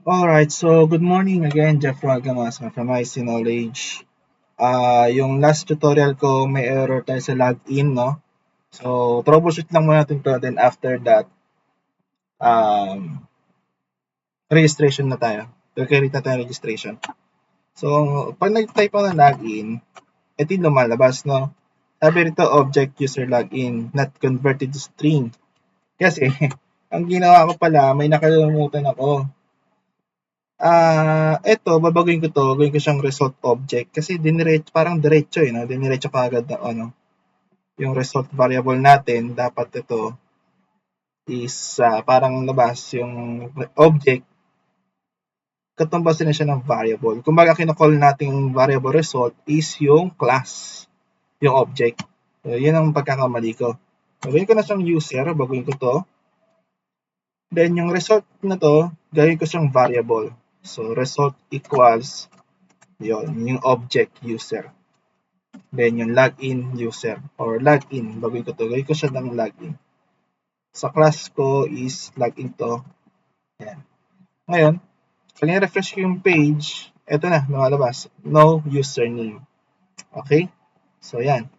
Alright, so good morning again, Jeff Ragamas from IC Knowledge. Yung last tutorial ko, may error tayo sa login, no? So, troubleshoot lang muna natin to. Then after that, um, registration na tayo. Create na tayo registration. So, pag nag-type ako ng login, ito yung lumalabas, no? Sabi rito, object user login, not converted to string. Kasi, ang ginawa ko pala, may nakalimutan ako. Eto babaguhin ko 'to, gawin ko siyang result object kasi parang diretso, eh, 'no, diniretso kaagad ng ano, yung result variable natin dapat ito is, parang labas yung object, katumbasin na siya ng variable. Kumbaga kino-call nating variable result is yung class, yung object. So, yun ang pagkakamali ko. Gawin ko na siyang user, baguhin ko 'to. Then yung result na 'to, gawin ko siyang variable. So, result equals yon yung object user. Then yung login user or login, baguhin ko to. Gawin ko siya ng login. Sa class ko is login to. Yan. Ngayon, pag refresh ko yung page, eto na, lumalabas. No username. Okay? So, yan.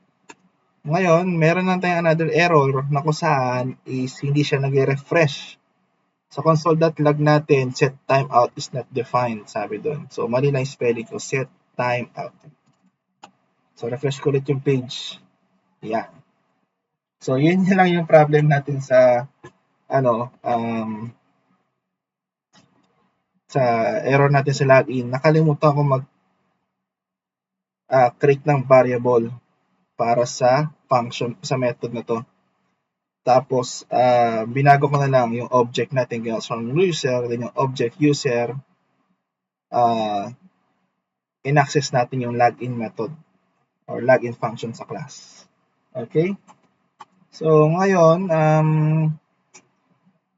Ngayon, meron lang tayong another error na kung saan is hindi siya nag-refresh. Sa console.log natin, set timeout is not defined, sabi doon. So, mali lang yung spelling ko, set timeout. So, refresh ko ulit yung page. Yan. So, yun lang yung problem natin sa ano, sa error natin sa login. Nakalimutan ko create ng variable para sa function, sa method na to. Tapos, binago ko na lang yung object natin, ginawa from user, then yung object user, in-access natin yung login method or login function sa class. Okay? So, ngayon,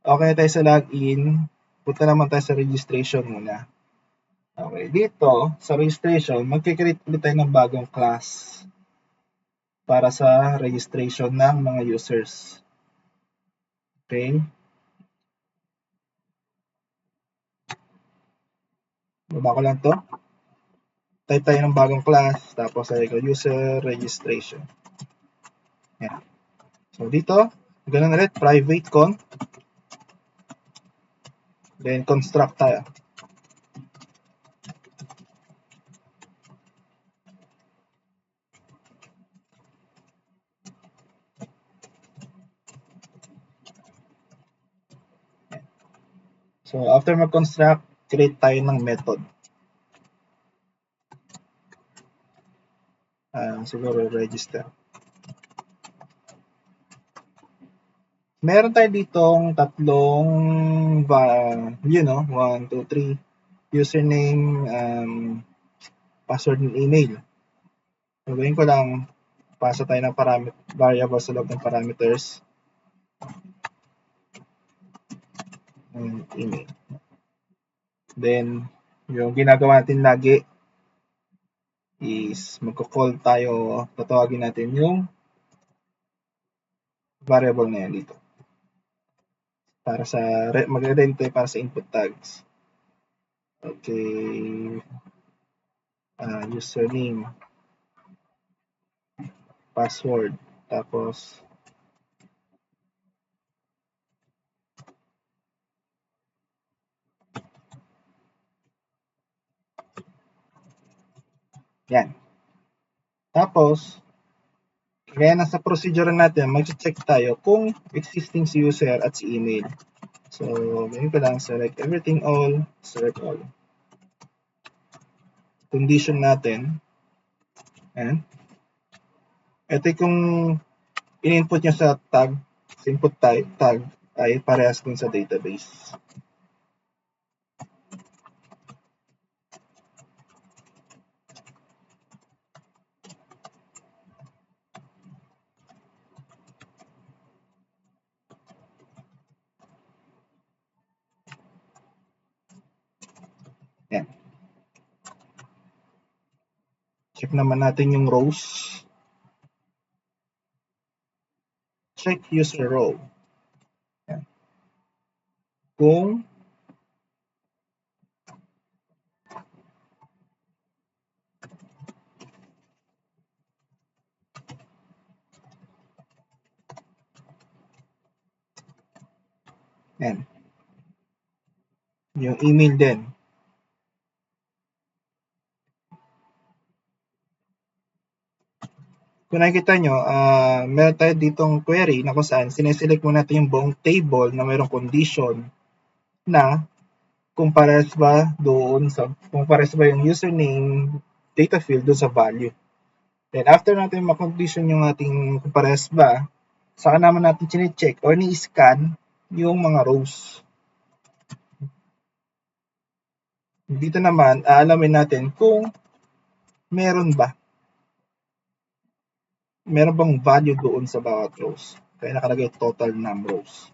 okay tayo sa login. Punta naman tayo sa registration muna. Okay, dito sa registration, magkikreate ulit tayo ng bagong class para sa registration ng mga users. Okay? Baba ko lang to. Type tayo ng bagong class, tapos ay ko user registration. Yan. So dito, ganun ulit, private con, then construct tayo. So after mag-construct, create tayo ng method. Siguro register. Meron tayo ditong tatlong yun know, 1, 2, 3 username, password and email. Gagawin ko lang, pasa tayo ng variable sa loob ng parameters. Email. Then, yung ginagawa natin lagi is magko-call tayo, tatawagin natin yung variable na yan dito. Para sa, magre-ready tayo para sa input tags. Okay. Username. Password. Tapos, yan. Tapos, kaya nasa procedure natin, mag-check tayo kung existing si user at si email. So, ganyan ko lang, select everything all, select all. Condition natin, ayan. Ito kung in-input nyo sa tag, sa input tag, ay parehas din sa database. Yan. Check naman natin yung rows. Check user row. Yan. Kung Yan. Yung email din. Kung nakikita nyo, meron tayo ditong query na kung saan sineselect mo natin yung buong table na mayroong condition na kung pares ba yung username data field doon sa value. Then after natin ma-condition yung ating kung pares ba, saka naman natin chine-check or ni-scan yung mga rows. Dito naman, aalamin natin kung meron bang value doon sa bawat rows. Kaya nakalagay total num rows.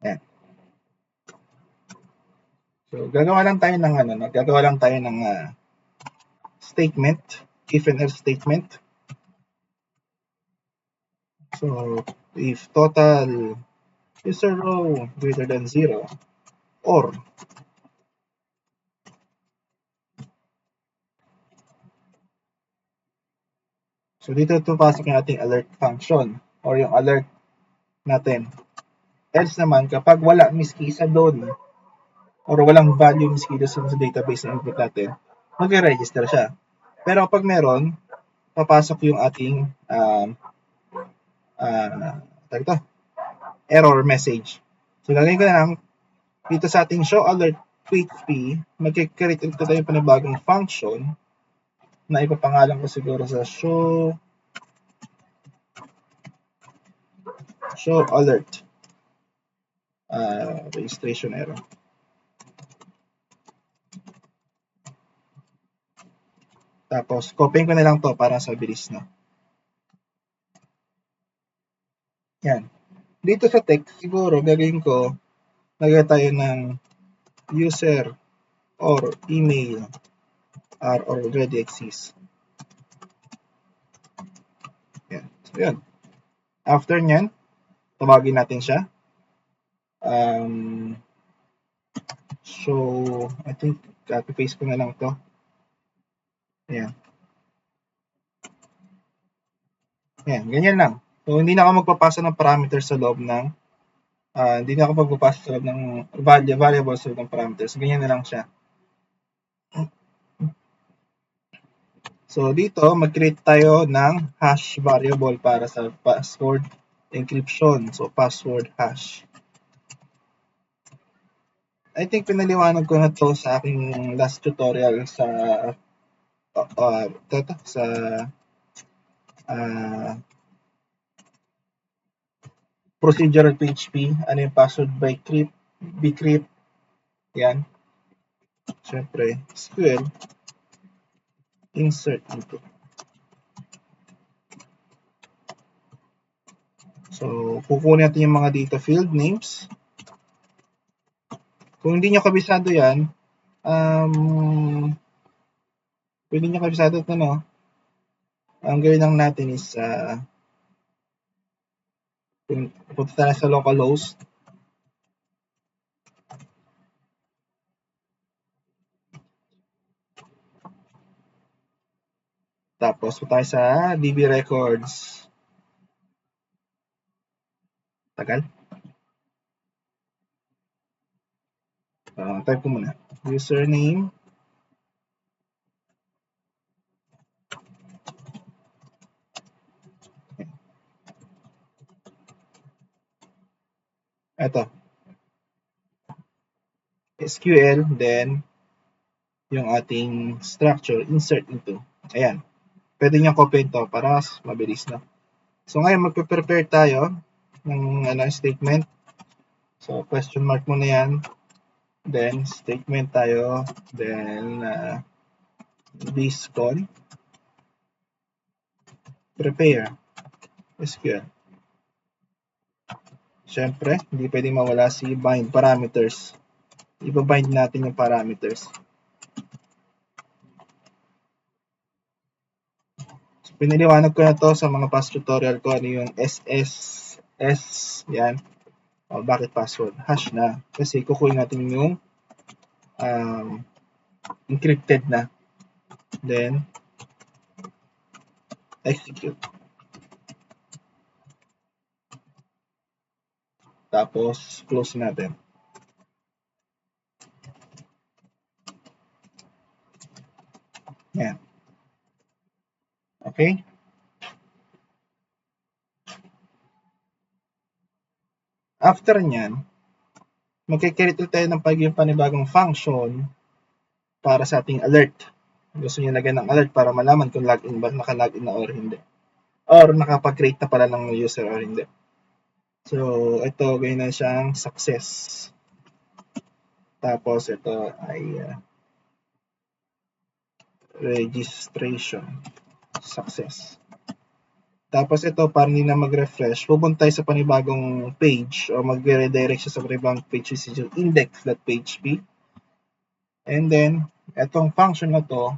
Ayan. So, gagawa lang tayo ng statement, if and else statement. So, if total user row greater than 0 or so dito pasok yung ating alert function or yung alert natin. Else naman, kapag wala miski isa doon or walang value miski doon sa database na input natin, mag-register siya. Pero kapag meron, papasok yung ating error message. So, gagawin ko na lang dito sa ating show alert PHP, mag-create ito tayo panibagong function na ipapangalan ko siguro sa show alert registration error. Tapos, copyin ko na lang to para sa bilis na. Yan. Dito sa text, siguro, gagawin ko, lagay tayo ng user or email are already exist. Yan. So, yan. After nyan, tawagin natin siya. So, I think, copy-paste ko na lang to. Ayan. Ayan, ganyan lang. So, hindi na ako magpapasa ng parameters sa loob ng hindi na ako magpapasa sa loob ng variable sa loob ng parameters. Ganyan na lang siya. So, dito, mag-create tayo ng hash variable para sa password encryption. So, password hash. I think pinaliwanag ko na to sa aking last tutorial sa procedural PHP, ano yung password by bcrypt, yan. Siyempre, SQL, insert into. So, kukunin natin yung mga data field names. Kung hindi nyo kabisado yan, pwede nyo kabisado ito, no? Ang gawin lang natin is, punta tayo sa localhost. Tapos, punta tayo sa DB records. Tagal. Type ko muna. Username. Ito. SQL, then yung ating structure, insert into. Ayan. Pwede nyo copy ito para mas mabilis na. So, ngayon, magpe-prepare tayo ng statement. So, question mark muna yan. Then, statement tayo. Then, this.con. Prepare. SQL. Siyempre, hindi pwedeng mawala si bind parameters. Iba-bind natin yung parameters. Piniliwanag ko na to sa mga past tutorial ko ano yung SSS, yan. O, bakit password? Hash na. Kasi kukunin natin yung encrypted na. Then, execute. Tapos, close natin. Yan. Okay? After nyan, magkikreate tayo ng panibagong function para sa ating alert. Gusto niyo lagyan ng alert para malaman kung login ba, naka-login na or hindi. Or nakapag-create na pala ng user or hindi. So, ito, gawin na siyang success. Tapos, ito ay registration. Success. Tapos ito, para hindi na mag-refresh, pupunta tayo sa panibagong page o mag-redirect siya sa panibagong page, which is yung index.php. And then, itong function na to,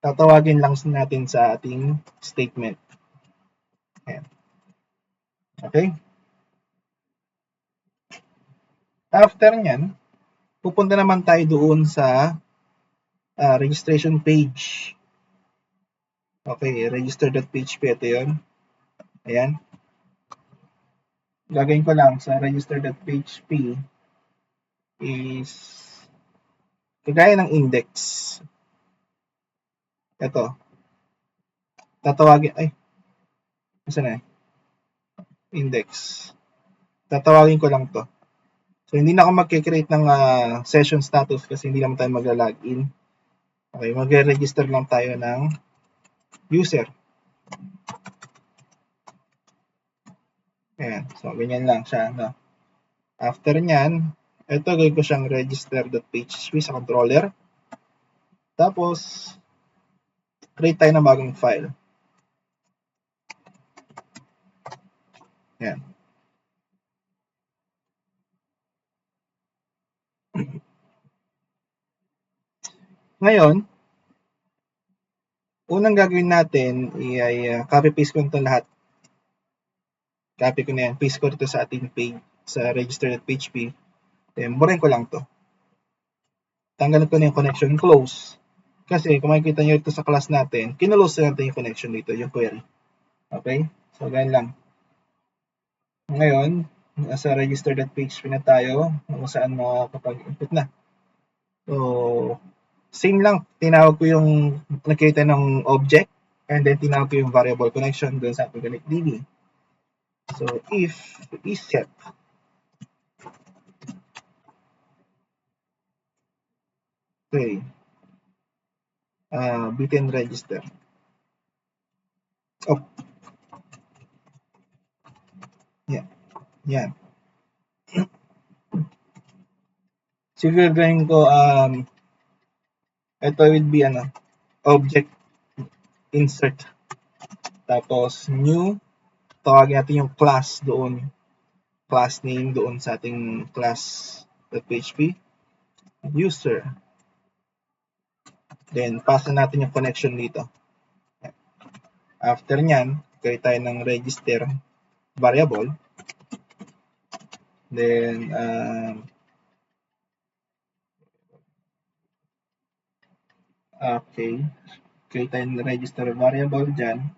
tatawagin lang natin sa ating statement. Ayan. Okay? After nyan, pupunta naman tayo doon sa registration page. Okay, register.php, ito yun. Ayan. Gagawin ko lang sa register.php is kagaya ng index. Ito. Tatawagin, ay, isa na index. Tatawagin ko lang to. So, hindi na ako mag-create ng session status kasi hindi naman tayo magla-login. Okay, mag-register lang tayo ng user. Ayan. So, ganyan lang siya. No? After nyan, ito gawin ko siyang register.php sa controller. Tapos, create tayo ng bagong file. Ayan. Ngayon, unang gagawin natin ay copy-paste ko ito lahat. Copy ko na yan. Paste ko ito sa ating page sa register.php. Then, burahin ko lang to. Tanggalin ko na yung connection, close. Kasi kung makikita nyo ito sa class natin, kinulose natin yung connection dito, yung query. Okay? So, ganyan lang. Ngayon, nasa register.php na tayo kung saan makakapag-input na. So, same lang. Tinawag ko yung nakita ng object and then tinawag ko yung variable connection doon sa ating connectDB. So, if is set okay, btn register. Oh, yan. Yan. Siguro gawin ko, ito will be object insert. Tapos, new, tawagin natin yung class doon. Class name doon sa ating class.php. User. Then, pass na natin yung connection dito. After nyan, create tayo ng register variable. Then, okay. Create tayo ng register variable dyan.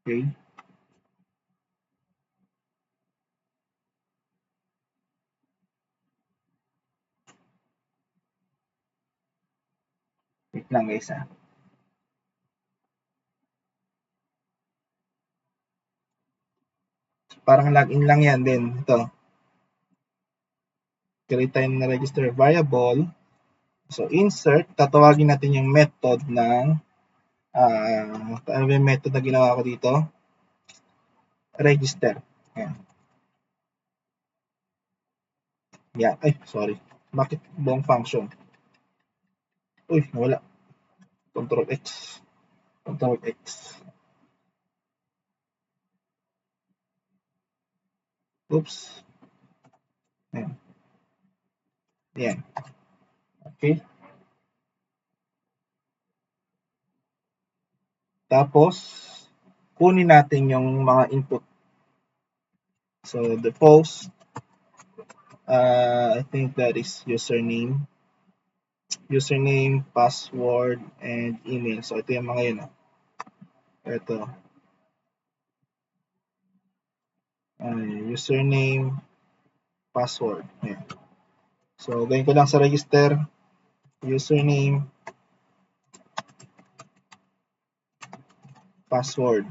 Okay. Wait lang guys Parang login lang yan din. Ito. Create tayo ng register variable. So, insert. Tatawagin natin yung method ng ano yung method na ginawa ko dito? Register. Ayan. Yeah. Ay, sorry. Bakit buong function? Uy, nawala. Control X. Control X. Oops. Ayan. Ayan. Okay. Tapos, kunin natin yung mga input. So, the post, I think that is username, password, and email. So, ito yung mga yun. Ito. Username, password. Ayan. So, gawin ko lang sa register, username, password.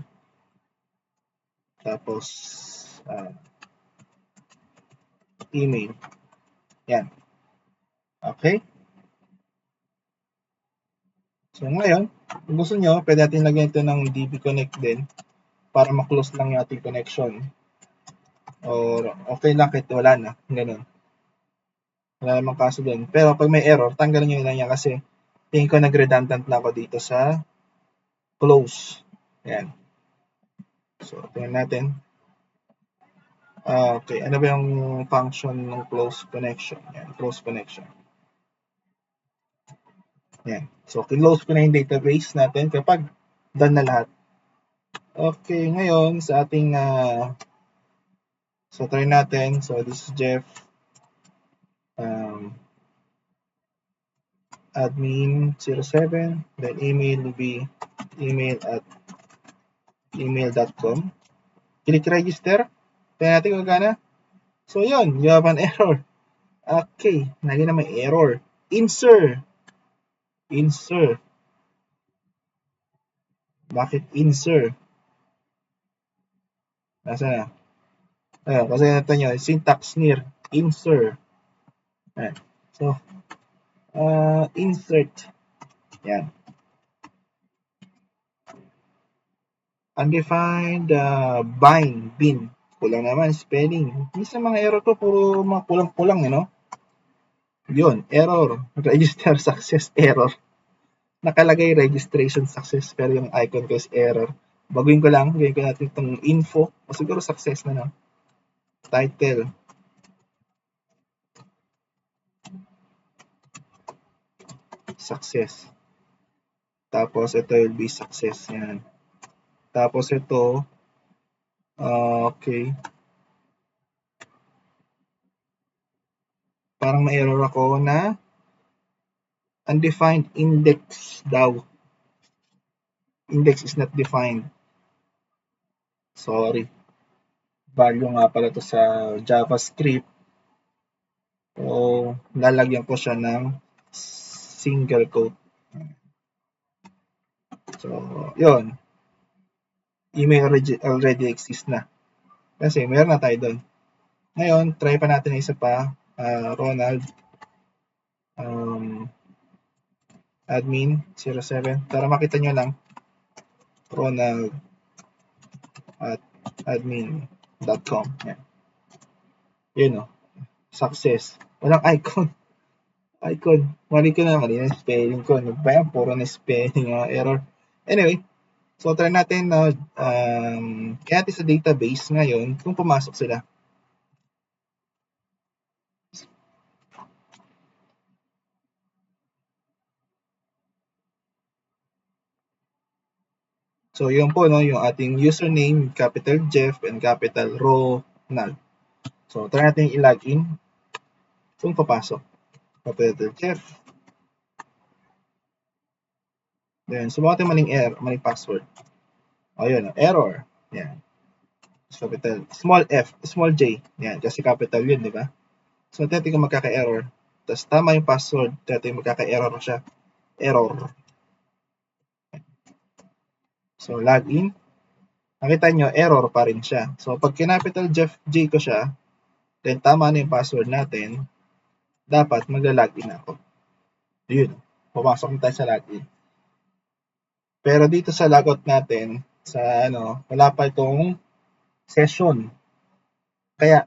Tapos, email. Yan. Okay? So, ngayon, kung gusto nyo, pwede natin lagyan ito ng DB Connect din para ma-close lang yung ating connection. Or okay lang kahit wala na. Ganun. Wala namang kaso din. Pero pag may error, tanggalin nyo lang yan kasi tingin ko nag-redundant na ako dito sa close. Ayan. So, tingnan natin. Okay, ano ba yung function ng close connection? Ayan, close connection. Ayan. So, close ko na yung database natin kapag done na lahat. Okay, ngayon sa ating so try natin. So, this is Jeff. Admin07, then email will be email@gmail.com. Click register. Tingnan natin kung gana. So, yun. You have an error. Okay. Lagi na may error. Insert. Bakit insert? Nasa na? Ayan, kasi natin nyo, syntax near. Insert. Ayan. So, insert. Yan. Undefined bind, bin. Kulang naman, spelling. Minsan mga error to, puro mga kulang-kulang, Yun, error. Register success error. Nakalagay registration success, pero yung icon ko is error. Baguhin ko lang, gawin ko natin itong info. O siguro success na, no? Title. Success. Tapos, ito will be success. Yan. Tapos, ito, okay. Parang may error ako na undefined index daw. Index is not defined. Sorry. Value nga pala to sa JavaScript. So, lalagyan ko siya ng single quote. So, yun. Email already exists na. Kasi meron na tayo doon. Ngayon, try pa natin isa pa. Ronald. Admin 07. Para makita nyo lang. Ronald at admin.com. Yan. Yun o. Success. Walang icon. Mali ko na kanina spelling ko. Ano ba yan? Puro na spelling error. Anyway, so try natin na kaya natin sa database ngayon kung pumasok sila. So yun po yung ating username, capital Jeff and capital Ronald. So try natin i-login kung papasok. Capital Jeff. Then subukan natin maling password. Yun, error. Yan. Capital, small f, small j. Yan, kasi capital yun, di ba? So, natin kung magkaka-error. Tapos, tama yung password. Natin magkaka-error siya. Error. So, login. Nakita nyo, error pa rin siya. So, pag kinapital Jeff J ko siya, then tama na yung password natin, dapat magla-login ako. Yun. Pumasok na tayo sa login. Pero dito sa logout natin, sa wala pa itong session. Kaya,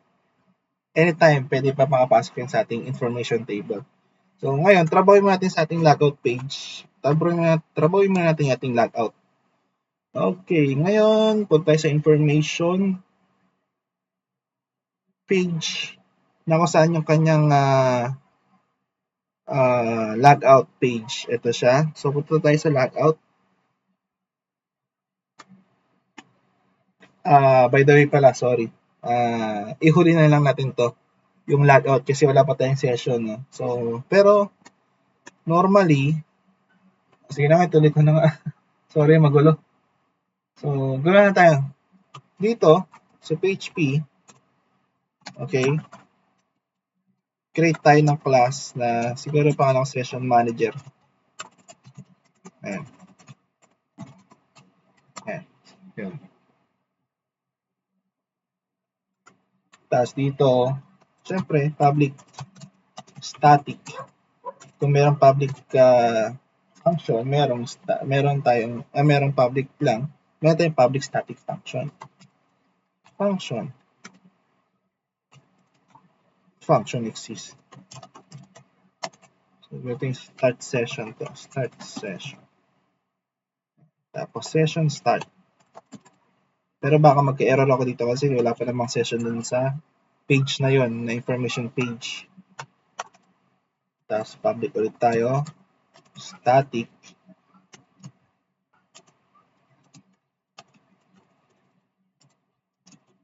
anytime, pwede pa makapasok yun sa ating information table. So, ngayon, trabahoin mo natin sa ating logout page. Trabahoin mo natin yung ating logout. Okay, ngayon, punta tayo sa information page na kung saan yung kanyang logout page. Ito siya. So, punta tayo sa logout. By the way pala, sorry. Ihuli na lang natin to, yung logout kasi wala pa tayong session. No? So, pero normally, sige na nga, tuloy ko na nga. Sorry, magulo. So, gano'n na tayo. Dito, sa PHP, okay, create tayo ng class na siguro pangalang session manager. Ayan. Ayan. Yun. Tapos dito, syempre, public static. Kung merong public function, meron public lang, meron tayong public static function. Function exists. So, ito yung start session to. Start session. Tapos session start. Pero baka magka-error ako dito kasi wala pa namang session dun sa page na yon, na information page. Tapos public ulit tayo. Static.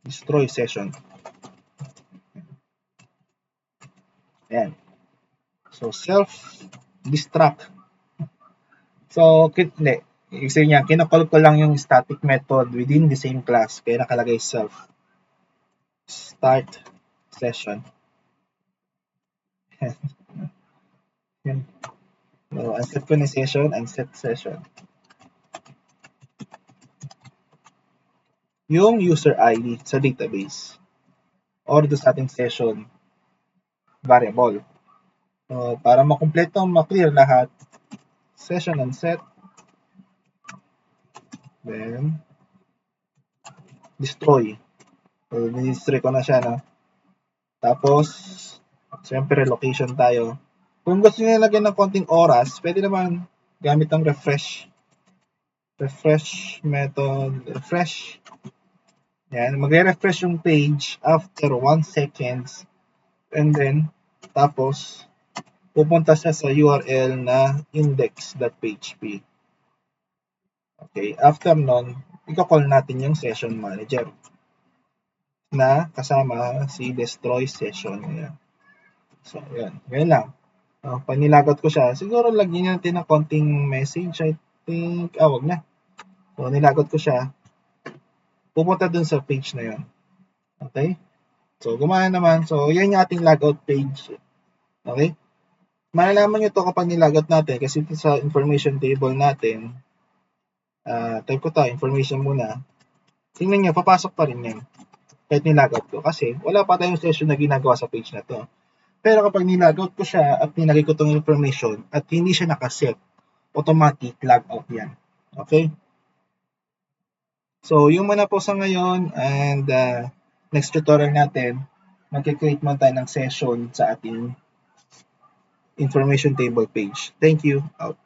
Destroy session. Ayan. So, self-destruct. So, hindi. Ibig sabihin niya, kinakall ko lang yung static method within the same class. Kaya nakalagay self. Start session. Yan. So, unset ko na session, unset session. Yung user ID sa database or do sa ating session variable. So, para makumpleto, maklear lahat, session unset, then destroy. So, destroy ko na siya, no? Tapos, siyempre, location tayo. Kung gusto nyo lagyan ng konting oras, pwede naman gamit ang refresh. Refresh method, refresh. Yan, magre-refresh yung page after 1 seconds. And then, tapos, pupunta siya sa URL na index.php. Okay, after nun, i-call natin yung session manager na kasama si destroy session. Ayan. So, yan. Ganyan lang. Pag nilagot ko siya, siguro lagyan natin ng konting message. I think, wag na. So, nilagot ko siya. Pupunta dun sa page na yun. Okay? So, gumana naman. So, yan yung ating logout page. Okay? Malalaman nyo to kapag nilagot natin kasi ito sa information table natin. Type ko to, information muna. Tingnan nyo, papasok pa rin yan. Kahit nilagot ko. Kasi wala pa tayong session na ginagawa sa page na to. Pero kapag nilagot ko siya at nilagay ko tong information at hindi siya nakaset, automatic logout yan. Okay? So, yung muna po sa ngayon and next tutorial natin, mag-create mo tayo ng session sa ating information table page. Thank you. Out.